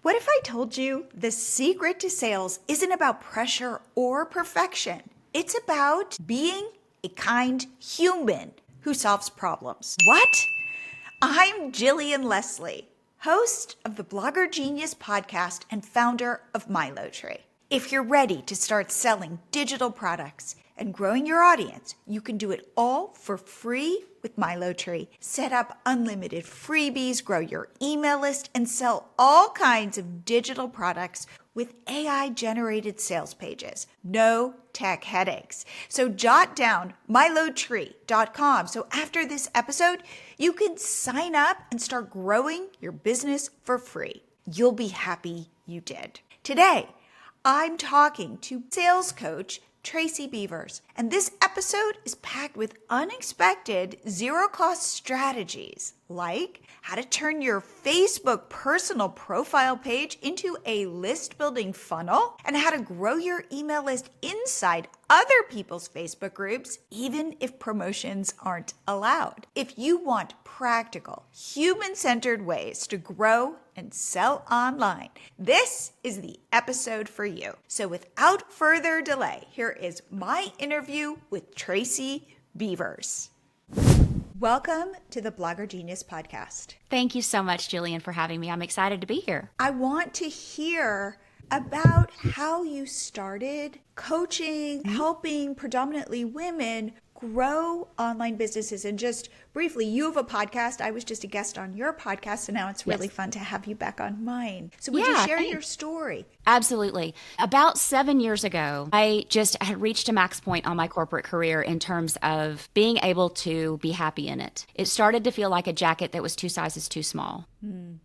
What if I told you the secret to sales isn't about pressure or perfection? It's about being a kind human who solves problems. What? I'm Jillian Leslie, host of the Blogger Genius podcast and founder of MiloTree. If you're ready to start selling digital products and growing your audience, you can do it all for free with MiloTree. Set up unlimited freebies, grow your email list, and sell all kinds of digital products with AI-generated sales pages. No tech headaches. So jot down milotree.com so after this episode, you can sign up and start growing your business for free. You'll be happy you did. Today, I'm talking to sales coach Tracy Beavers, and this episode is packed with unexpected zero-cost strategies like how to turn your Facebook personal profile page into a list-building funnel and how to grow your email list inside other people's Facebook groups, even if promotions aren't allowed. If you want practical, human-centered ways to grow and sell online, this is the episode for you. So without further delay, here is my interview with Tracy Beavers. Welcome to the Blogger Genius podcast. Thank you so much, Jillian, for having me. I'm excited to be here. I want to hear about how you started coaching, helping predominantly women grow online businesses. And just briefly, you have a podcast. I was just a guest on your podcast, so now it's really fun to have you back on mine. So would you share your story? Absolutely. About 7 years ago, I just had reached a max point on my corporate career in terms of being able to be happy in it. It started to feel like a jacket that was 2 sizes too small.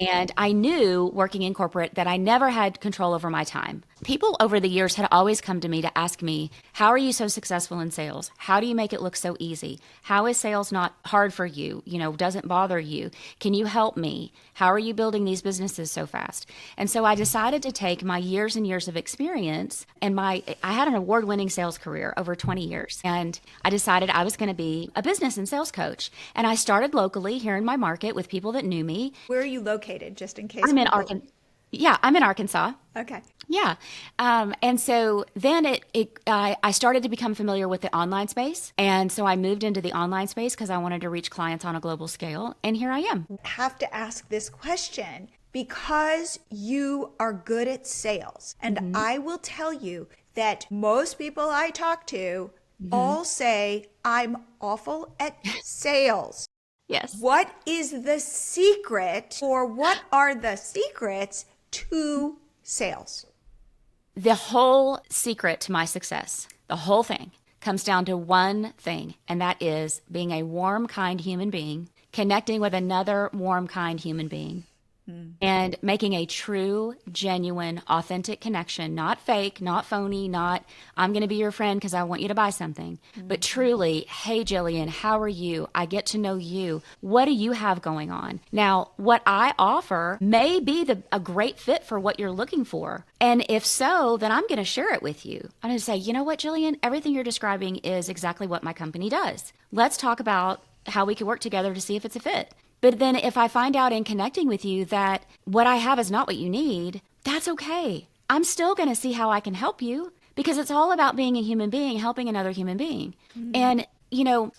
And I knew working in corporate that I never had control over my time. People over the years had always come to me to ask me, how are you so successful in sales? How do you make it look so easy? How is sales not hard for you? Doesn't bother you? Can you help me? How are you building these businesses so fast? And so I decided to take my years and years of experience and I had an award-winning sales career over 20 years. And I decided I was going to be a business and sales coach. And I started locally here in my market with people that knew me. Where are you located, just in case? I'm in Arkansas. Yeah, I'm in Arkansas. Okay. Yeah. And so then I started to become familiar with the online space. And so I moved into the online space because I wanted to reach clients on a global scale. And here I am. I have to ask this question because you are good at sales. And I will tell you that most people I talk to all say, I'm awful at sales. Yes. What is the secret, or what are the secrets to sales? The whole secret to my success, the whole thing, comes down to one thing, and that is being a warm, kind human being, connecting with another warm, kind human being, and making a true, genuine, authentic connection, not fake, not phony, not I'm going to be your friend because I want you to buy something, but truly, hey, Jillian, how are you? I get to know you. What do you have going on? Now, what I offer may be a great fit for what you're looking for. And if so, then I'm going to share it with you. I'm going to say, you know what, Jillian, everything you're describing is exactly what my company does. Let's talk about how we can work together to see if it's a fit. But then if I find out in connecting with you that what I have is not what you need, that's okay. I'm still going to see how I can help you because it's all about being a human being, helping another human being. And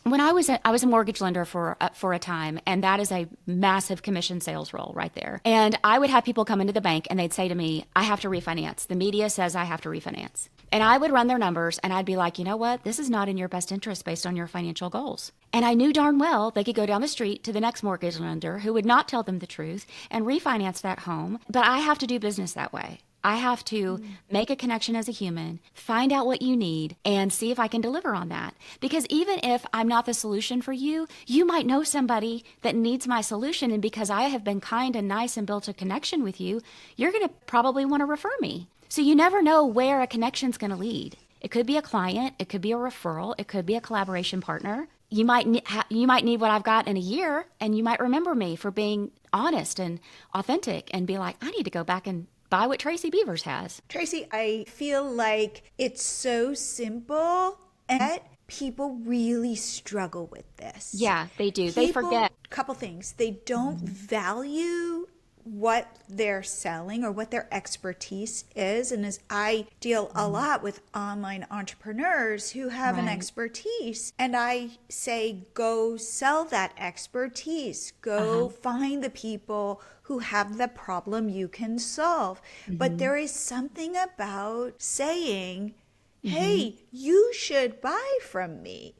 when I was a mortgage lender for a time, and that is a massive commission sales role right there. And I would have people come into the bank and they'd say to me, I have to refinance. The media says I have to refinance. And I would run their numbers and I'd be like, you know what? This is not in your best interest based on your financial goals. And I knew darn well they could go down the street to the next mortgage lender who would not tell them the truth and refinance that home. But I have to do business that way. I have to make a connection as a human, find out what you need, and see if I can deliver on that. Because even if I'm not the solution for you, you might know somebody that needs my solution. And because I have been kind and nice and built a connection with you, you're going to probably want to refer me. So you never know where a connection's going to lead. It could be a client, it could be a referral, it could be a collaboration partner. You might need what I've got in a year, and you might remember me for being honest and authentic and be like, I need to go back and buy what Tracy Beavers has. Tracy, I feel like it's so simple, and people really struggle with this. Yeah, they do. They forget. Couple things. They don't value what they're selling or what their expertise is. And as I deal a lot with online entrepreneurs who have an Right. expertise, and I say, go sell that expertise, go find the people who have the problem you can solve. But there is something about saying, hey, you should buy from me.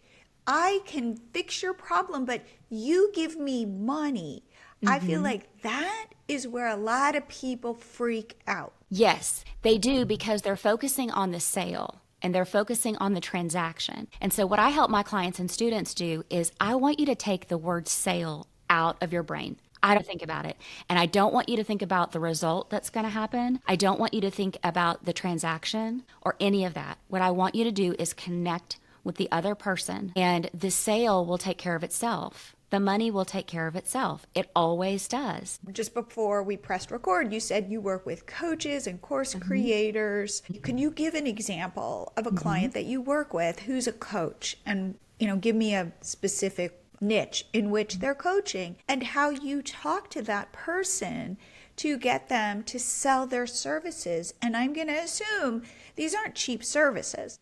I can fix your problem, but you give me money. I feel like that is where a lot of people freak out. Yes, they do, because they're focusing on the sale and they're focusing on the transaction. And so what I help my clients and students do is I want you to take the word sale out of your brain. I don't think about it. And I don't want you to think about the result that's going to happen. I don't want you to think about the transaction or any of that. What I want you to do is connect with the other person, and the sale will take care of itself. The money will take care of itself. It always does. Just before we pressed record, you said you work with coaches and course creators. Can you give an example of a client that you work with who's a coach, and give me a specific niche in which they're coaching and how you talk to that person to get them to sell their services? And I'm going to assume these aren't cheap services.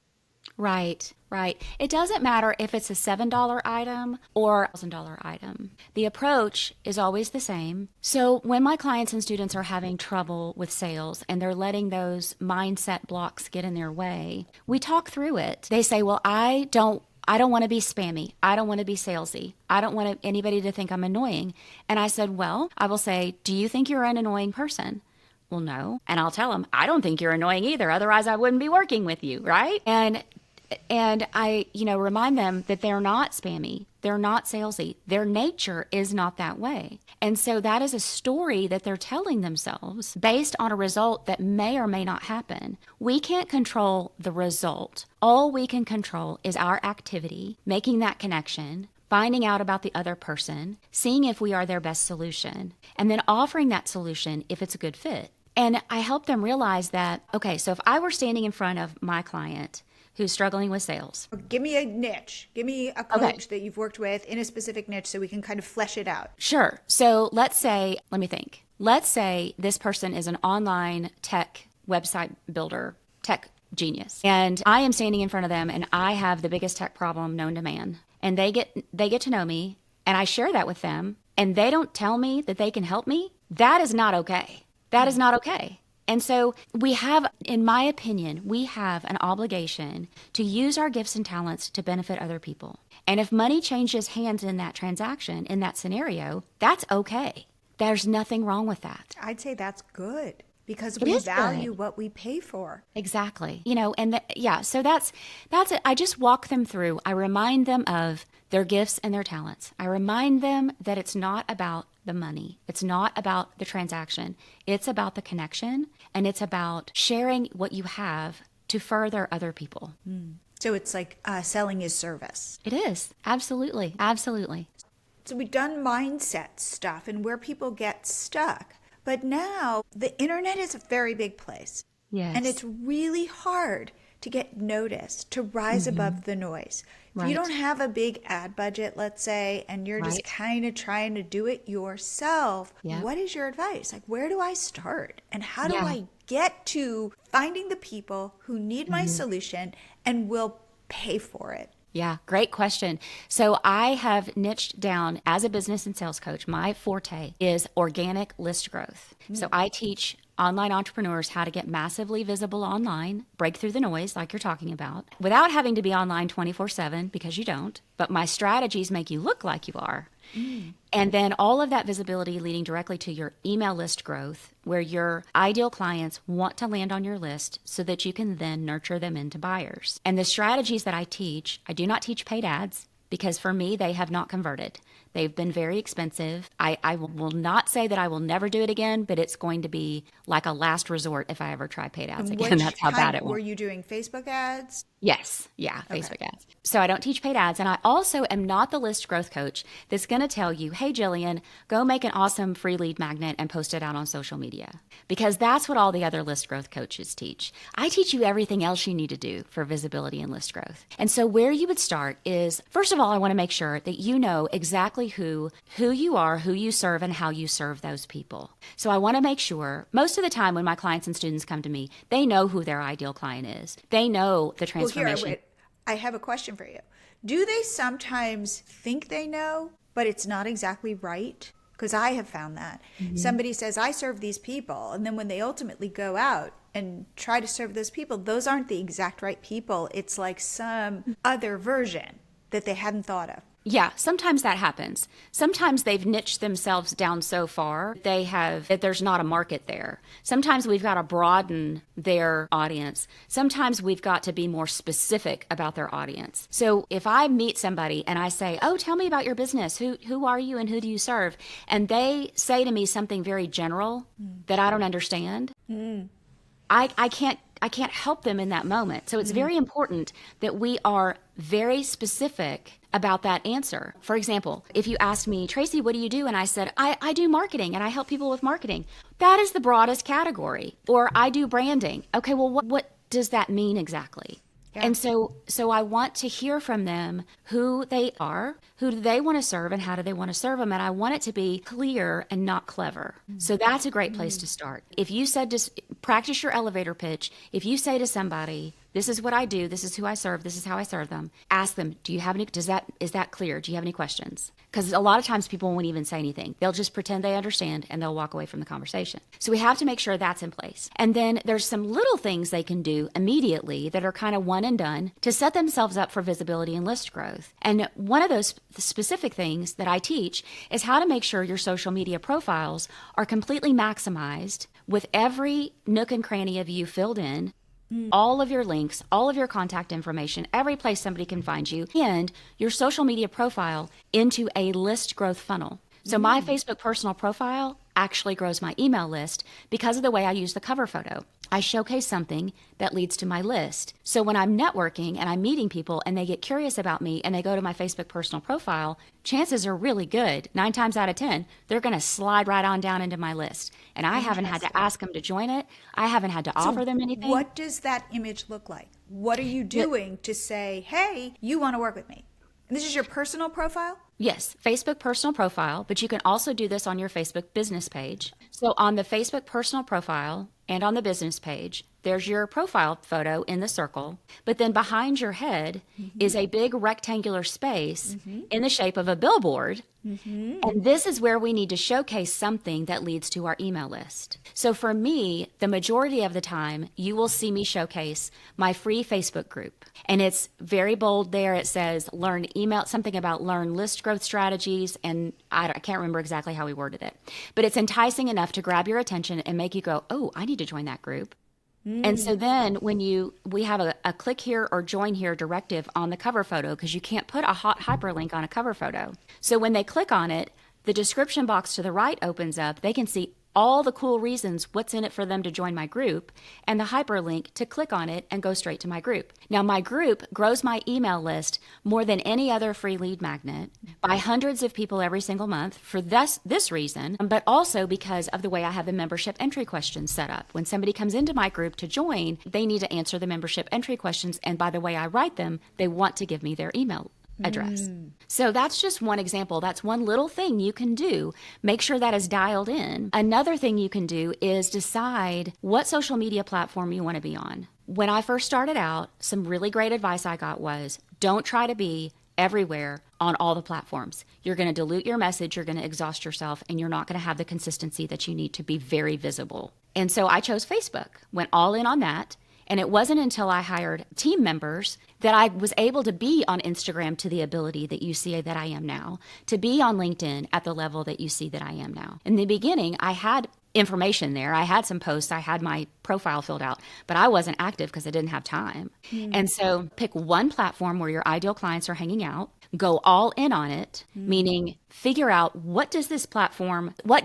Right, right. It doesn't matter if it's a $7 item or a $1,000 item. The approach is always the same. So when my clients and students are having trouble with sales and they're letting those mindset blocks get in their way, we talk through it. They say, well, I don't want to be spammy. I don't want to be salesy. I don't want anybody to think I'm annoying. And I said, well, I will say, do you think you're an annoying person? Well, no. And I'll tell them, I don't think you're annoying either. Otherwise, I wouldn't be working with you, right? And I, remind them that they're not spammy. They're not salesy. Their nature is not that way. And so that is a story that they're telling themselves based on a result that may or may not happen. We can't control the result. All we can control is our activity, making that connection, finding out about the other person, seeing if we are their best solution, and then offering that solution if it's a good fit. And I help them realize that, okay, so if I were standing in front of my client who's struggling with sales. Give me a niche. Give me a coach that you've worked with in a specific niche so we can kind of flesh it out. Sure. So let's say this person is an online tech website builder, tech genius. And I am standing in front of them and I have the biggest tech problem known to man. And they get to know me and I share that with them and they don't tell me that they can help me. That is not okay. That is not okay. And so we have, in my opinion, we have an obligation to use our gifts and talents to benefit other people. And if money changes hands in that transaction, in that scenario, that's okay. There's nothing wrong with that. I'd say that's good because It we is value good. what we pay for. Exactly. So that's it. I just walk them through. I remind them of their gifts and their talents. I remind them that it's not about the money. It's not about the transaction. It's about the connection, and it's about sharing what you have to further other people. So it's like selling is service. It is. Absolutely. Absolutely. So we've done mindset stuff and where people get stuck. But now the internet is a very big place. Yes. And it's really hard to get noticed, to rise above the noise. If you Right. don't have a big ad budget, let's say, and you're just Right. kind of trying to do it yourself, Yeah. what is your advice? Like, where do I start? And how do Yeah. I get to finding the people who need my solution and will pay for it? Yeah, great question. So I have niched down as a business and sales coach. My forte is organic list growth. So I teach online entrepreneurs how to get massively visible online, break through the noise like you're talking about, without having to be online 24/7 because you don't. But my strategies make you look like you are. And then all of that visibility leading directly to your email list growth, where your ideal clients want to land on your list so that you can then nurture them into buyers. And the strategies that I do not teach paid ads because for me, they have not converted. They've been very expensive. I will not say that I will never do it again, but it's going to be like a last resort if I ever try paid ads again. Which That's how bad it were went. you doing Facebook ads? Yes. Yeah. Facebook ads. So I don't teach paid ads. And I also am not the list growth coach that's going to tell you, hey, Jillian, go make an awesome free lead magnet and post it out on social media. Because that's what all the other list growth coaches teach. I teach you everything else you need to do for visibility and list growth. And so where you would start is, first of all, I want to make sure that you know exactly exactly who you are, who you serve, and how you serve those people. So I want to make sure, most of the time when my clients and students come to me, they know who their ideal client is. They know the transformation. Well, here, I have a question for you. Do they sometimes think they know, but it's not exactly right? Because I have found that. Somebody says, I serve these people. And then when they ultimately go out and try to serve those people, those aren't the exact right people. It's like some other version that they hadn't thought of. Yeah, sometimes that happens. Sometimes they've niched themselves down so far that there's not a market there. Sometimes we've got to broaden their audience. Sometimes we've got to be more specific about their audience. So if I meet somebody and I say, "Oh, tell me about your business. Who are you and who do you serve?" and they say to me something very general that I don't understand, I can't help them in that moment. So it's very important that we are very specific about that answer. For example, if you asked me, "Tracy, what do you do?" and I said, I do marketing and I help people with marketing. That is the broadest category. Or I do branding. Okay, well, what does that mean exactly? Yeah. And so I want to hear from them who they are, who do they want to serve, and how do they want to serve them. And I want it to be clear and not clever. So that's a great place to start. If you said, just practice your elevator pitch. If you say to somebody, "This is what I do, this is who I serve, this is how I serve them," ask them, is that clear? Do you have any questions? Because a lot of times people won't even say anything. They'll just pretend they understand and they'll walk away from the conversation. So we have to make sure that's in place. And then there's some little things they can do immediately that are kind of one and done to set themselves up for visibility and list growth. And one of those specific things that I teach is how to make sure your social media profiles are completely maximized with every nook and cranny of you filled in, all of your links, all of your contact information, every place somebody can find you, and your social media profile into a list growth funnel. So my Facebook personal profile actually grows my email list because of the way I use the cover photo. I showcase something that leads to my list. So when I'm networking and I'm meeting people and they get curious about me and they go to my Facebook personal profile, chances are really good, 9 times out of 10, they're going to slide right on down into my list. And I haven't had to ask them to join it. I haven't had to offer them anything. What does that image look like? What are you doing to say, "Hey, you want to work with me"? And this is your personal profile? Yes, Facebook personal profile, but you can also do this on your Facebook business page. So on the Facebook personal profile and on the business page, there's your profile photo in the circle, but then behind your head is a big rectangular space in the shape of a billboard. And this is where we need to showcase something that leads to our email list. So for me, the majority of the time, you will see me showcase my free Facebook group. And it's very bold there. It says something about learn list growth strategies. And I can't remember exactly how we worded it. But it's enticing enough to grab your attention and make you go, "Oh, I need to join that group." And so then when we have a click here or join here directive on the cover photo, because you can't put a hot hyperlink on a cover photo. So when they click on it, the description box to the right opens up. They can see all the cool reasons what's in it for them to join my group, and the hyperlink to click on it and go straight to my group. Now, my group grows my email list more than any other free lead magnet by hundreds of people every single month for this reason, but also because of the way I have the membership entry questions set up. When somebody comes into my group to join, they need to answer the membership entry questions, and by the way I write them, they want to give me their email address. So that's just one example. That's one little thing you can do. Make sure that is dialed in. Another thing you can do is decide what social media platform you want to be on. When I first started out, some really great advice I got was, don't try to be everywhere on all the platforms. You're going to dilute your message, you're going to exhaust yourself, and you're not going to have the consistency that you need to be very visible. And so I chose Facebook, went all in on that. And it wasn't until I hired team members that I was able to be on Instagram to the ability that you see that I am now, to be on LinkedIn at the level that you see that I am now. In the beginning, I had information there. I had some posts. I had my profile filled out, but I wasn't active because I didn't have time. And so pick one platform where your ideal clients are hanging out, go all in on it, meaning figure out what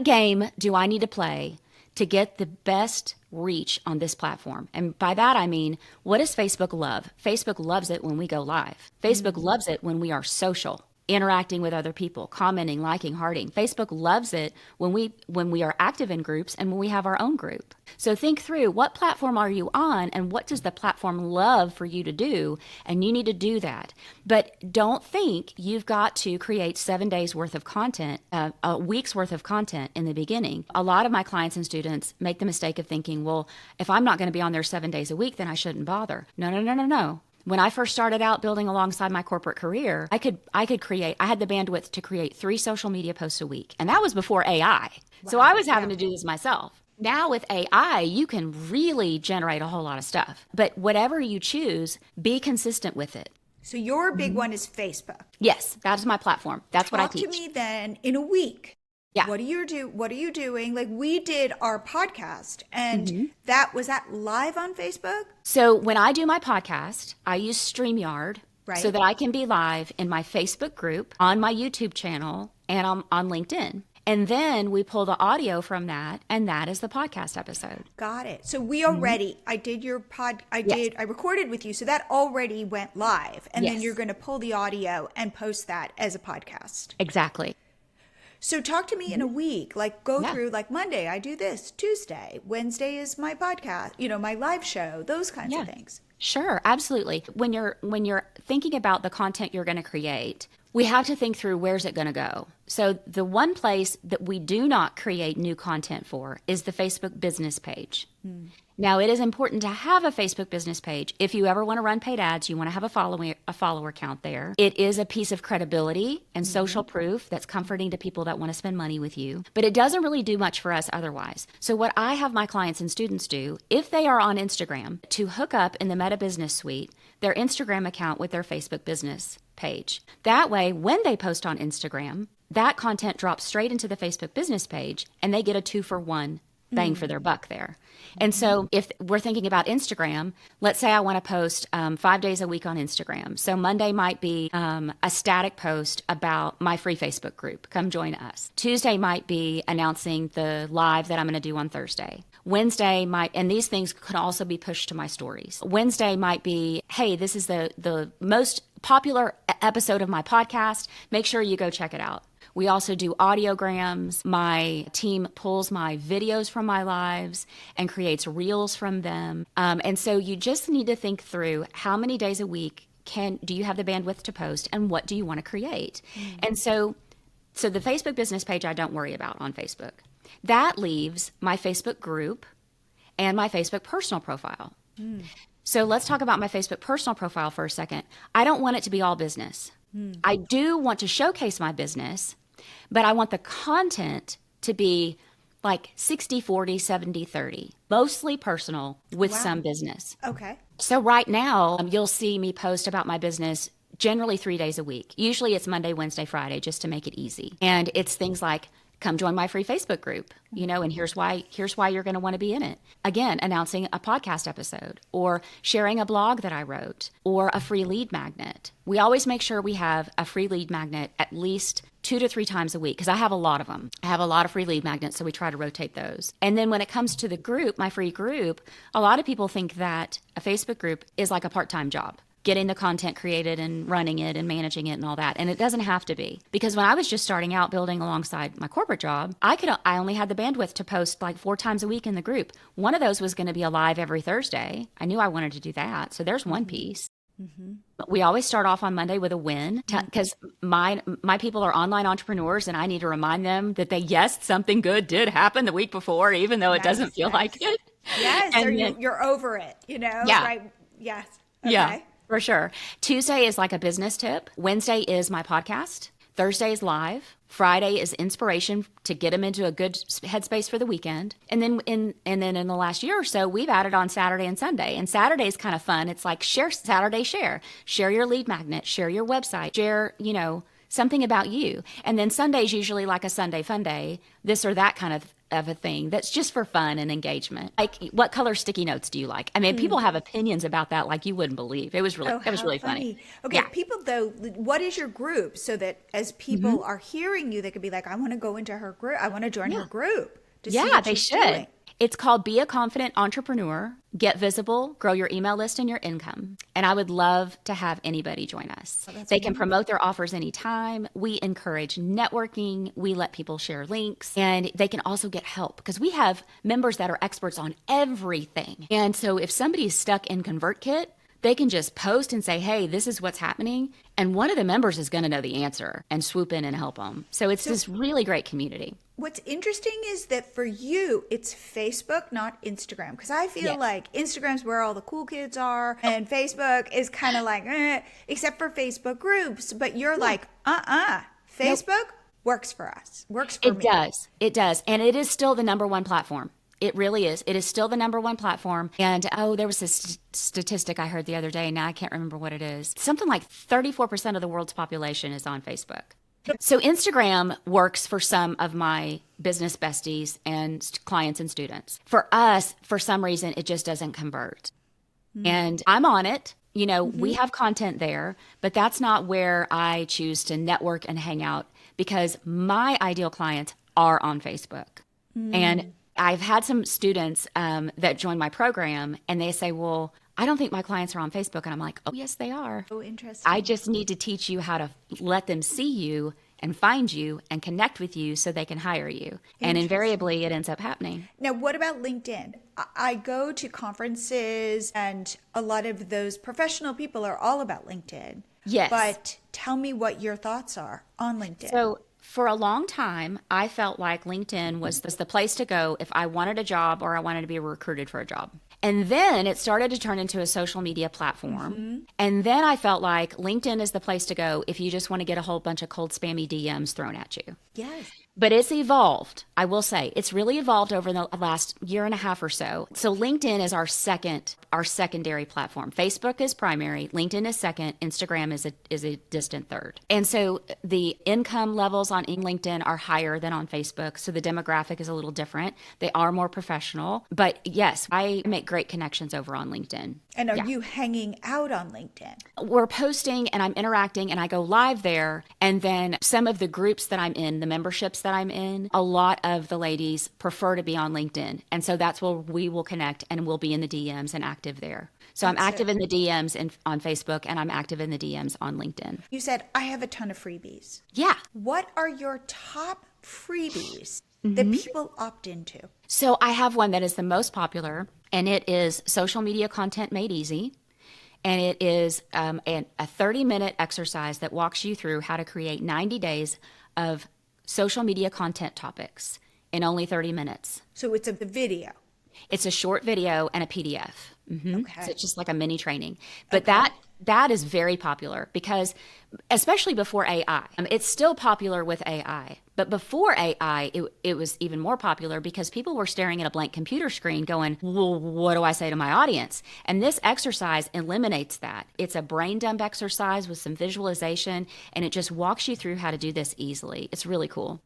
game do I need to play to get the best reach on this platform. And by that, I mean, what does Facebook love? Facebook loves it when we go live. Facebook loves it when we are social. interacting with other people, commenting, liking, hearting. Facebook loves it when we are active in groups and when we have our own group. So think through, what platform are you on and what does the platform love for you to do? And you need to do that. But don't think you've got to create 7 days worth of content, a week's worth of content in the beginning. A lot of my clients and students make the mistake of thinking, well, if I'm not going to be on there 7 days a week, then I shouldn't bother. No. When I first started out building alongside my corporate career, I had the bandwidth to create 3 social media posts a week. And that was before AI. Wow. So I was having to do this myself. Now with AI, you can really generate a whole lot of stuff. But whatever you choose, be consistent with it. So your big one is Facebook. Yes, that is my platform. That's what I teach. Talk to me then in a week. Yeah. What are you doing? Like, we did our podcast, and was that live on Facebook? So when I do my podcast, I use StreamYard so that I can be live in my Facebook group, on my YouTube channel, and on LinkedIn. And then we pull the audio from that, and that is the podcast episode. Got it. So we already, I recorded with you, so that already went live. And then you're going to pull the audio and post that as a podcast. Exactly. So talk to me in a week, like go through, like Monday, I do this, Tuesday, Wednesday is my podcast, my live show, those kinds of things. Sure, absolutely. When you're thinking about the content you're going to create, we have to think through, where's it going to go? So the one place that we do not create new content for is the Facebook business page. Now, it is important to have a Facebook business page. If you ever want to run paid ads, you want to have a follower count there. It is a piece of credibility and social proof that's comforting to people that want to spend money with you. But it doesn't really do much for us otherwise. So what I have my clients and students do, if they are on Instagram, to hook up in the Meta Business Suite their Instagram account with their Facebook business page. That way, when they post on Instagram, that content drops straight into the Facebook business page, and they get a 2-for-1 bang for their buck there. And so if we're thinking about Instagram, let's say I want to post 5 days a week on Instagram. So Monday might be a static post about my free Facebook group. Come join us. Tuesday might be announcing the live that I'm going to do on Thursday. Wednesday might, and these things could also be pushed to my stories. Wednesday might be, hey, this is the most popular episode of my podcast. Make sure you go check it out. We also do audiograms. My team pulls my videos from my lives and creates reels from them. And so you just need to think through, how many days a week do you have the bandwidth to post, and what do you want to create? And so the Facebook business page, I don't worry about on Facebook. That leaves my Facebook group and my Facebook personal profile. So let's talk about my Facebook personal profile for a second. I don't want it to be all business. I do want to showcase my business, but I want the content to be like 60-40, 70-30, mostly personal with some business. Okay. So right now, you'll see me post about my business generally 3 days a week. Usually it's Monday, Wednesday, Friday, just to make it easy. And it's things like, come join my free Facebook group, and here's why you're going to want to be in it. Again, announcing a podcast episode, or sharing a blog that I wrote, or a free lead magnet. We always make sure we have a free lead magnet at least 2 to 3 times a week, because I have a lot of them. I have a lot of free lead magnets, so we try to rotate those. And then when it comes to the group, my free group, a lot of people think that a Facebook group is like a part-time job, getting the content created and running it and managing it and all that. And it doesn't have to be. Because when I was just starting out building alongside my corporate job, I only had the bandwidth to post like 4 times a week in the group. One of those was going to be a live every Thursday. I knew I wanted to do that. So there's one piece. We always start off on Monday with a win, because my people are online entrepreneurs, and I need to remind them that something good did happen the week before, even though it doesn't feel like it. Yes, or you're over it, Yeah. right? Yes. Okay. Yeah. For sure. Tuesday is like a business tip. Wednesday is my podcast. Thursday is live. Friday is inspiration to get them into a good headspace for the weekend. And then in the last year or so, we've added on Saturday and Sunday. And Saturday is kind of fun. It's like share your lead magnet, share your website, share, something about you. And then Sunday's usually like a Sunday fun day, this or that kind of a thing that's just for fun and engagement. Like, what color sticky notes do you like? I mean, people have opinions about that like you wouldn't believe. It was really funny. Okay, people though, what is your group, so that as people are hearing you, they could be like, I want to go into her group. I want to join her group. To see what they she's should. doing. It's called Be a Confident Entrepreneur, Get Visible, Grow Your Email List and Your Income. And I would love to have anybody join us. They can promote their offers anytime. We encourage networking. We let people share links, and they can also get help because we have members that are experts on everything. And so if somebody's stuck in ConvertKit, they can just post and say, hey, this is what's happening. And one of the members is going to know the answer and swoop in and help them. So it's this really great community. What's interesting is that for you, it's Facebook, not Instagram. Because I feel like Instagram's where all the cool kids are, and Facebook is kind of like, except for Facebook groups. But you're like, Facebook works for us, works for me. It does. And it is still the number one platform. It really is. It is still the number one platform. And there was this statistic I heard the other day. Now I can't remember what it is. Something like 34% of the world's population is on Facebook. So Instagram works for some of my business besties and clients and students. For us, for some reason, it just doesn't convert. And I'm on it. You know, we have content there, but that's not where I choose to network and hang out because my ideal clients are on Facebook. And I've had some students that join my program and they say, well, I don't think my clients are on Facebook. And I'm like, oh, yes, they are. Oh, interesting. I just need to teach you how to let them see you and find you and connect with you so they can hire you. And invariably, it ends up happening. Now, what about LinkedIn? I go to conferences and a lot of those professional people are all about LinkedIn. Yes. But tell me what your thoughts are on LinkedIn. So for a long time, I felt like LinkedIn was the place to go if I wanted a job or I wanted to be recruited for a job. And then it started to turn into a social media platform. And then I felt like LinkedIn is the place to go if you just want to get a whole bunch of cold spammy DMs thrown at you. Yes. But it's evolved. I will say it's really evolved over the last year and a half or so. So LinkedIn is our secondary platform. Facebook is primary, LinkedIn is second, Instagram is a distant third. And so the income levels on LinkedIn are higher than on Facebook. So the demographic is a little different. They are more professional. But yes, I make great connections over on LinkedIn. And are you hanging out on LinkedIn? We're posting and I'm interacting and I go live there. And then some of the groups that I'm in, the memberships that I'm in, a lot of the ladies prefer to be on LinkedIn. And so that's where we will connect and we'll be in the DMs and active there. So I'm active in the DMs on Facebook and I'm active in the DMs on LinkedIn. You said, I have a ton of freebies. Yeah. What are your top freebies that people opt into? So I have one that is the most popular, and it is Social Media Content Made Easy. And it is a 30-minute exercise that walks you through how to create 90 days of social media content topics in only 30 minutes. So it's a video. It's a short video and a PDF. Okay. So it's just like a mini training. But that is very popular because, especially before AI, it's still popular with AI. But before AI, it was even more popular because people were staring at a blank computer screen going, well, what do I say to my audience? And this exercise eliminates that. It's a brain dump exercise with some visualization, and it just walks you through how to do this easily. It's really cool.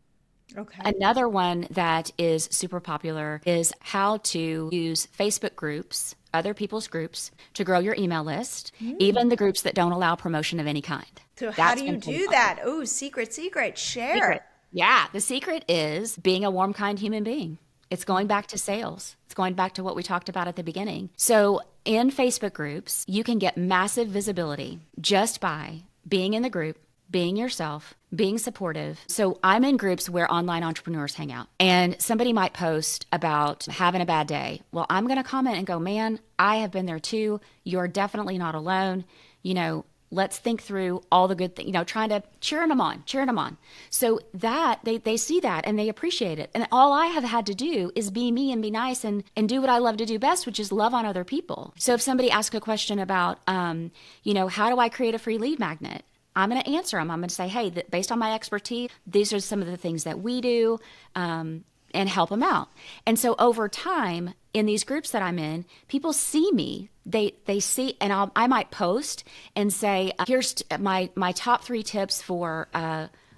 Okay. Another one that is super popular is how to use Facebook groups, other people's groups, to grow your email list, even the groups that don't allow promotion of any kind. So how do you do that? Oh, secret. Share. Yeah, the secret is being a warm, kind human being. It's going back to sales. It's going back to what we talked about at the beginning. So in Facebook groups, you can get massive visibility just by being in the group, being yourself, being supportive. So I'm in groups where online entrepreneurs hang out, and somebody might post about having a bad day. Well, I'm going to comment and go, man, I have been there too. You're definitely not alone. Let's think through all the good things, trying to cheering them on. So that they see that and they appreciate it. And all I have had to do is be me and be nice and do what I love to do best, which is love on other people. So if somebody asks a question about, how do I create a free lead magnet? I'm going to answer them. I'm going to say, hey, based on my expertise, these are some of the things that we do, and help them out. And so over time, in these groups that I'm in, people see me. They see, and I might post and say, here's my top 3 tips for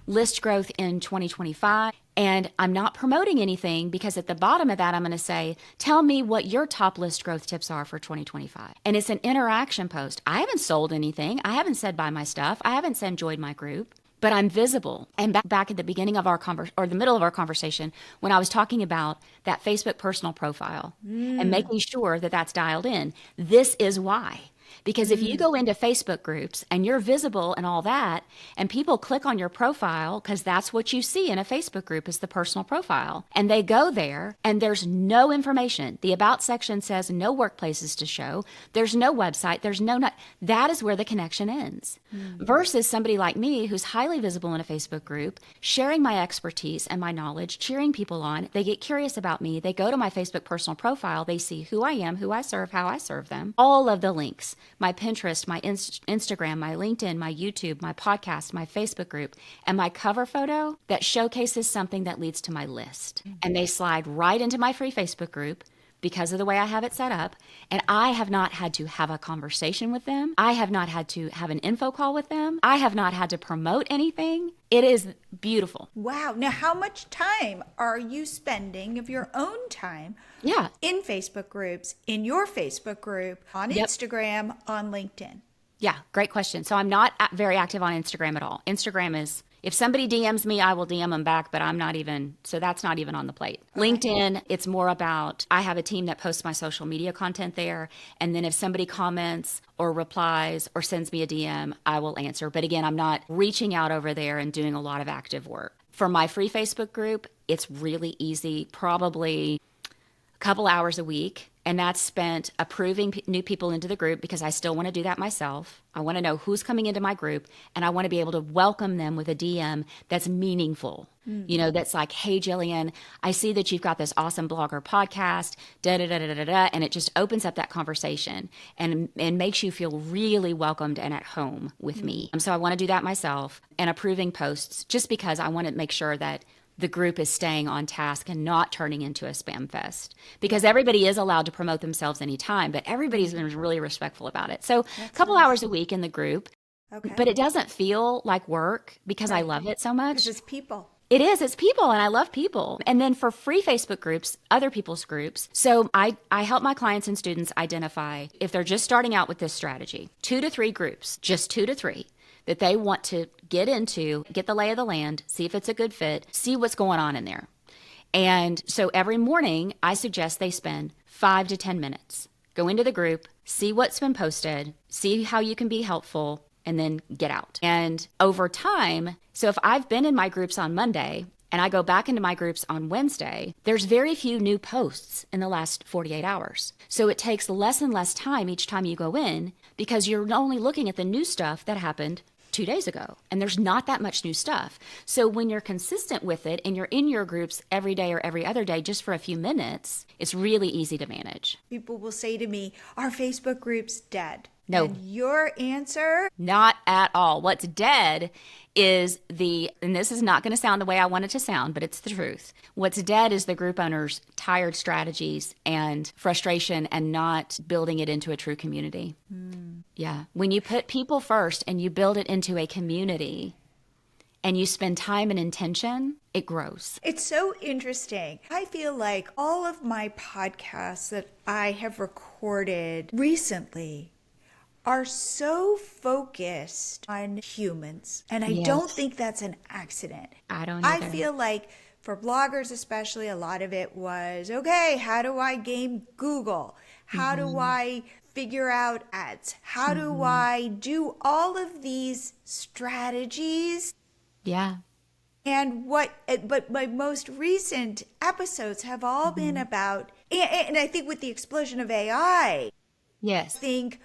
list growth in 2025. And I'm not promoting anything because at the bottom of that, I'm going to say, tell me what your top list growth tips are for 2025. And it's an interaction post. I haven't sold anything. I haven't said buy my stuff. I haven't said join my group. but I'm visible. And back at the beginning of our or the middle of our conversation, when I was talking about that Facebook personal profile and making sure that that's dialed in, this is why. Because if you go into Facebook groups and you're visible and all that, and people click on your profile, because that's what you see in a Facebook group is the personal profile, and they go there and there's no information. The About section says no workplaces to show. There's no website. There's no, that is where the connection ends. Versus somebody like me who's highly visible in a Facebook group, sharing my expertise and my knowledge, cheering people on. They get curious about me. They go to my Facebook personal profile. They see who I am, who I serve, how I serve them. All of the links. My Pinterest, my Instagram, my LinkedIn, my YouTube, my podcast, my Facebook group, and my cover photo that showcases something that leads to my list. And they slide right into my free Facebook group because of the way I have it set up. And I have not had to have a conversation with them. I have not had to have an info call with them. I have not had to promote anything. It is beautiful. Wow. Now, how much time are you spending of your own time in Facebook groups, in your Facebook group, on Instagram, on LinkedIn? Yeah, great question. So I'm not very active on Instagram at all. Instagram is, if somebody DMs me, I will DM them back, but I'm not even, so that's not even on the plate. Okay. LinkedIn, it's more about, I have a team that posts my social media content there. And then if somebody comments or replies or sends me a DM, I will answer. But again, I'm not reaching out over there and doing a lot of active work. For my free Facebook group, it's really easy, probably a couple hours a week. And that's spent approving new people into the group because I still want to do that myself. I want to know who's coming into my group, and I want to be able to welcome them with a DM that's meaningful. You know, that's like, hey, Jillian, I see that you've got this awesome blog or podcast, and it just opens up that conversation and makes you feel really welcomed and at home with me. So I want to do that myself, and approving posts just because I want to make sure that the group is staying on task and not turning into a spam fest, because everybody is allowed to promote themselves anytime, but everybody's been really respectful about it. So a couple hours a week in the group, but it doesn't feel like work because I love it so much. Because it's people. It is. It's people, and I love people. And then for free Facebook groups, other people's groups. So I help my clients and students identify if they're just starting out with this strategy, 2 to 3 groups, just 2 to 3. That they want to get into, get the lay of the land, see if it's a good fit, see what's going on in there. And so every morning, I suggest they spend 5 to 10 minutes. Go into the group, see what's been posted, see how you can be helpful, and then get out. And over time, so if I've been in my groups on Monday, and I go back into my groups on Wednesday, there's very few new posts in the last 48 hours. So it takes less and less time each time you go in because you're only looking at the new stuff that happened 2 days ago. And there's not that much new stuff. So when you're consistent with it and you're in your groups every day or every other day just for a few minutes, it's really easy to manage. People will say to me, "Our Facebook group's dead." No. And your answer? Not at all. What's dead is and this is not going to sound the way I want it to sound, but it's the truth. What's dead is the group owner's tired strategies and frustration and not building it into a true community. Yeah. When you put people first and you build it into a community and you spend time and intention, it grows. It's so interesting. I feel like all of my podcasts that I have recorded recently are so focused on humans. And I don't think that's an accident. I don't either. I feel like for bloggers especially, a lot of it was, okay, how do I game Google? How do I figure out ads? How do I do all of these strategies? Yeah. And but my most recent episodes have all been about, and I think with the explosion of AI, I think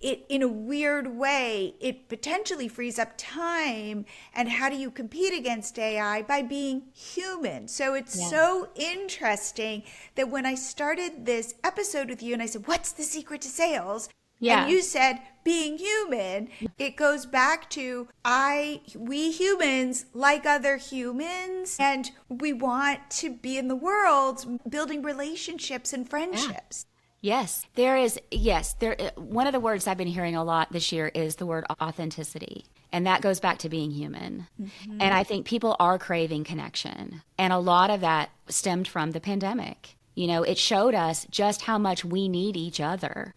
it, in a weird way, it potentially frees up time. And how do you compete against AI? By being human. So it's so interesting that when I started this episode with you and I said, what's the secret to sales? And you said, being human. It goes back to we humans like other humans, and we want to be in the world building relationships and friendships. Yes, one of the words I've been hearing a lot this year is the word authenticity. And that goes back to being human. And I think people are craving connection. And a lot of that stemmed from the pandemic. It showed us just how much we need each other.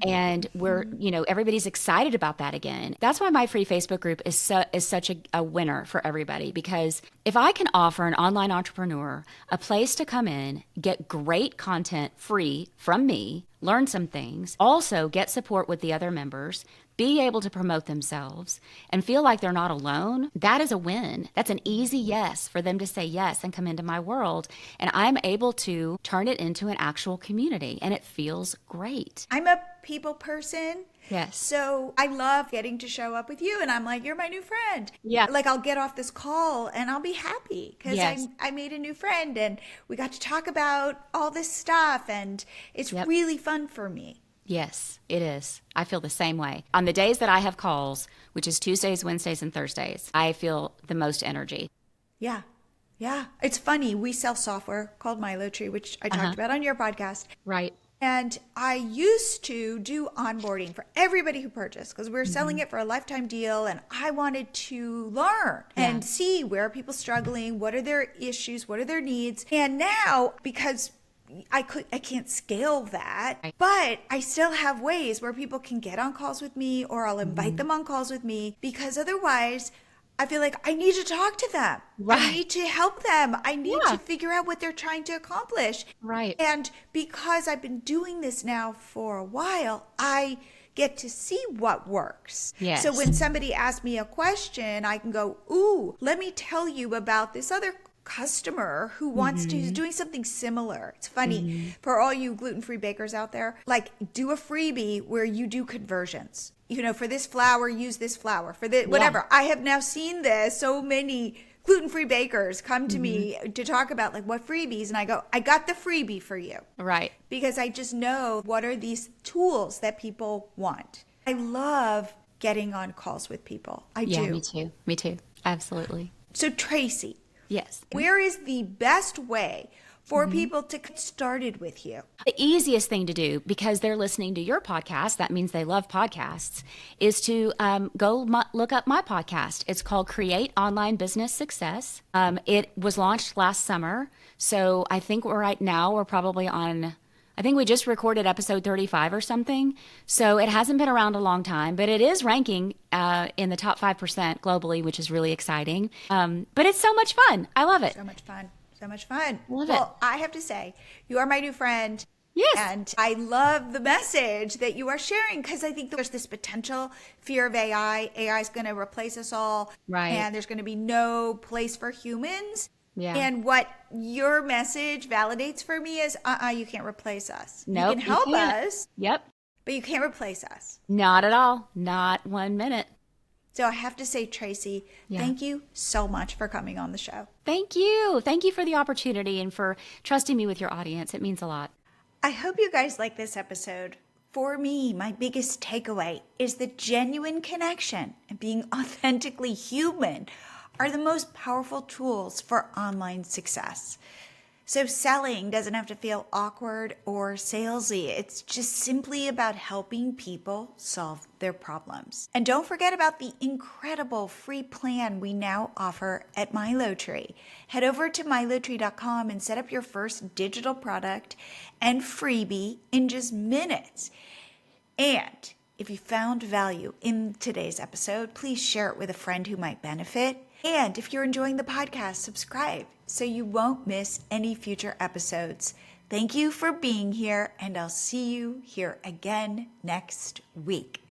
And we're, everybody's excited about that again. That's why my free Facebook group is such a winner for everybody, because if I can offer an online entrepreneur a place to come in, get great content free from me, learn some things, also get support with the other members, be able to promote themselves, and feel like they're not alone, that is a win. That's an easy yes for them to say yes and come into my world. And I'm able to turn it into an actual community, and it feels great. I'm a people person. Yes. So I love getting to show up with you, and I'm like, you're my new friend. Yeah. Like, I'll get off this call and I'll be happy because Yes. I made a new friend and we got to talk about all this stuff, and it's really fun for me. Yes, it is. I feel the same way. On the days that I have calls, which is Tuesdays, Wednesdays, and Thursdays, I feel the most energy. Yeah. Yeah. It's funny. We sell software called MiloTree, which I talked about on your podcast. Right. And I used to do onboarding for everybody who purchased because we were selling it for a lifetime deal. And I wanted to learn and see where are people struggling, what are their issues, what are their needs. And now, because I can't scale that, but I still have ways where people can get on calls with me, or I'll invite them on calls with me, because otherwise I feel like I need to talk to them. Right. I need to help them. I need to figure out what they're trying to accomplish. Right. And because I've been doing this now for a while, I get to see what works. Yes. So when somebody asks me a question, I can go, ooh, let me tell you about this other customer who wants to, who's doing something similar. It's funny for all you gluten-free bakers out there, like, do a freebie where you do conversions. For this flour, use this flour. For the whatever. I have now seen this. So many gluten-free bakers come to me to talk about like what freebies, and I go, I got the freebie for you. Right. Because I just know what are these tools that people want. I love getting on calls with people. I do. Me too. Me too. Absolutely. So Tracy, Yes. where is the best way for people to get started with you? The easiest thing to do, because they're listening to your podcast, that means they love podcasts, is to look up my podcast. It's called Create Online Business Success. It was launched last summer. So I think we're probably on, I think we just recorded episode 35 or something. So it hasn't been around a long time, but it is ranking in the top 5% globally, which is really exciting. But it's so much fun. I love it. So much fun. So much fun. Love Well, I have to say, you are my new friend. Yes. And I love the message that you are sharing, because I think there's this potential fear of AI. AI is going to replace us all. Right. And there's going to be no place for humans. Yeah. And what your message validates for me is, you can't replace us. Nope, you can help can't. us, Yep. but you can't replace us. Not at all. Not 1 minute. So I have to say, Tracy, thank you so much for coming on the show. Thank you. Thank you for the opportunity and for trusting me with your audience. It means a lot. I hope you guys like this episode. For me, my biggest takeaway is the genuine connection and being authentically human are the most powerful tools for online success. So selling doesn't have to feel awkward or salesy. It's just simply about helping people solve their problems. And don't forget about the incredible free plan we now offer at MiloTree. Head over to milotree.com and set up your first digital product and freebie in just minutes. And if you found value in today's episode, please share it with a friend who might benefit. And if you're enjoying the podcast, subscribe so you won't miss any future episodes. Thank you for being here, and I'll see you here again next week.